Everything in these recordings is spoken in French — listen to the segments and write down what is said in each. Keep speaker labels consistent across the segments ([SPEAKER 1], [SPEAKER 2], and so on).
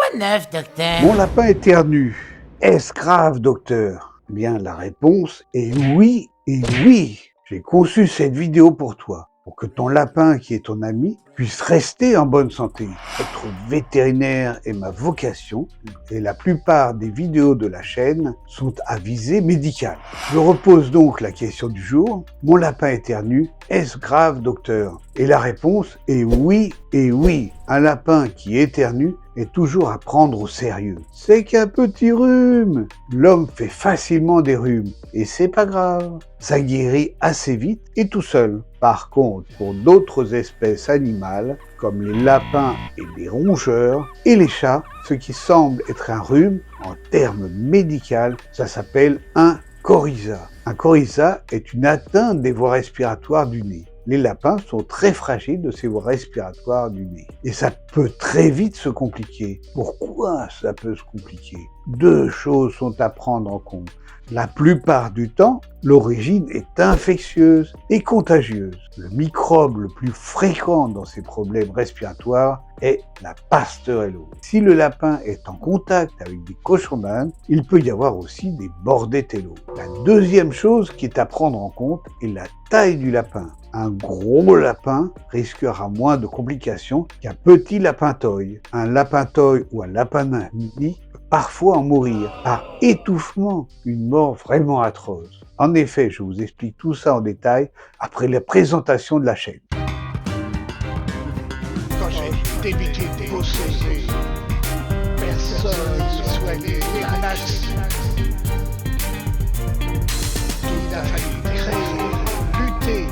[SPEAKER 1] Quoi de neuf, docteur?
[SPEAKER 2] Mon lapin éternue. Est-ce grave, docteur? Eh bien, la réponse est oui et oui. J'ai conçu cette vidéo pour toi, pour que ton lapin, qui est ton ami, puisse rester en bonne santé. Être vétérinaire est ma vocation et la plupart des vidéos de la chaîne sont à visée médicale. Je repose donc la question du jour. Mon lapin éternue, est-ce grave, docteur? Et la réponse est oui et oui. Un lapin qui éternue est toujours à prendre au sérieux. C'est qu'un petit rhume. L'homme fait facilement des rhumes et c'est pas grave. Ça guérit assez vite et tout seul. Par contre, pour d'autres espèces animales, comme les lapins et les rongeurs et les chats, ce qui semble être un rhume, en termes médicaux, ça s'appelle un coryza. Un coryza est une atteinte des voies respiratoires du nez. Les lapins sont très fragiles de ces voies respiratoires du nez. Et ça peut très vite se compliquer. Pourquoi ça peut se compliquer? Deux choses sont à prendre en compte. La plupart du temps, l'origine est infectieuse et contagieuse. Le microbe le plus fréquent dans ces problèmes respiratoires est la Pasteurello. Si le lapin est en contact avec des cochons d'Inde, il peut y avoir aussi des Bordetella. La deuxième chose qui est à prendre en compte est la taille du lapin. Un gros lapin risquera moins de complications qu'un petit lapin toy. Un lapin toy ou un lapin nain mini peut parfois en mourir par étouffement, une mort vraiment atroce. En effet, je vous explique tout ça en détail après la présentation de la chaîne.
[SPEAKER 3] Quand j'ai débuté de bosser, personne ne soignait les masses. Il a fallu créer, lutter.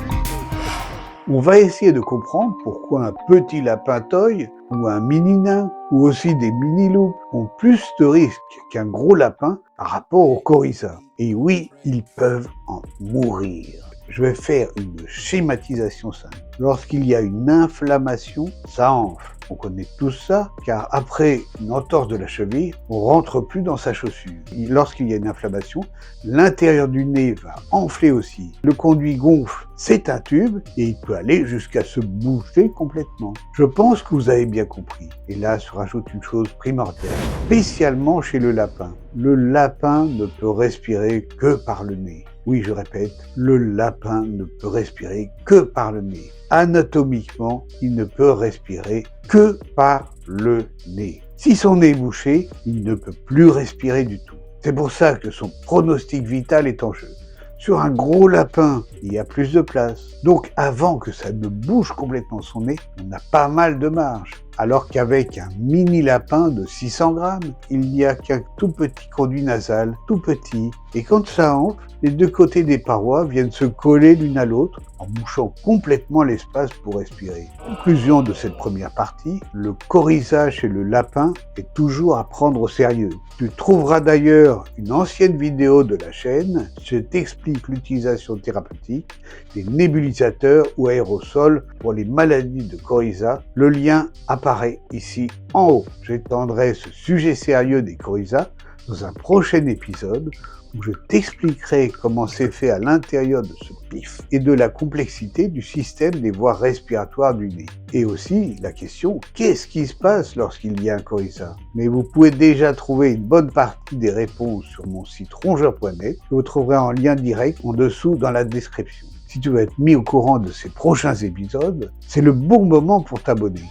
[SPEAKER 2] On va essayer de comprendre pourquoi un petit lapin toy ou un mini nain ou aussi des mini-loups ont plus de risques qu'un gros lapin par rapport au coryza. Et oui, ils peuvent en mourir. Je vais faire une schématisation simple. Lorsqu'il y a une inflammation, ça enfle. On connaît tous ça, car après une entorse de la cheville, on rentre plus dans sa chaussure. Lorsqu'il y a une inflammation, l'intérieur du nez va enfler aussi. Le conduit gonfle, c'est un tube, et il peut aller jusqu'à se boucher complètement. Je pense que vous avez bien compris. Et là se rajoute une chose primordiale, spécialement chez le lapin. Le lapin ne peut respirer que par le nez. Oui, je répète, le lapin ne peut respirer que par le nez. Anatomiquement, il ne peut respirer que par le nez. Si son nez est bouché, il ne peut plus respirer du tout. C'est pour ça que son pronostic vital est en jeu. Sur un gros lapin, il y a plus de place. Donc avant que ça ne bouge complètement son nez, on a pas mal de marge. Alors qu'avec un mini lapin de 600 grammes, il n'y a qu'un tout petit conduit nasal, tout petit. Et quand ça enfle, les deux côtés des parois viennent se coller l'une à l'autre en bouchant complètement l'espace pour respirer. Conclusion de cette première partie, le coryza chez le lapin est toujours à prendre au sérieux. Tu trouveras d'ailleurs une ancienne vidéo de la chaîne, je t'explique l'utilisation thérapeutique des nébulisateurs ou aérosols pour les maladies de coryza. Le lien apparaît ici en haut. J'étendrai ce sujet sérieux des coryzas dans un prochain épisode où je t'expliquerai comment c'est fait à l'intérieur de ce pif et de la complexité du système des voies respiratoires du nez. Et aussi la question, qu'est-ce qui se passe lorsqu'il y a un coryza? Mais vous pouvez déjà trouver une bonne partie des réponses sur mon site rongeur.net que vous trouverez en lien direct en dessous dans la description. Si tu veux être mis au courant de ces prochains épisodes, c'est le bon moment pour t'abonner.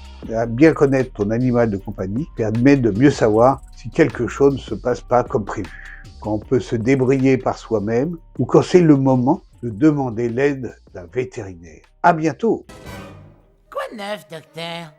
[SPEAKER 2] Bien connaître ton animal de compagnie permet de mieux savoir si quelque chose ne se passe pas comme prévu. Quand on peut se débrouiller par soi-même ou quand c'est le moment de demander l'aide d'un vétérinaire. À bientôt!
[SPEAKER 1] Quoi de neuf, docteur?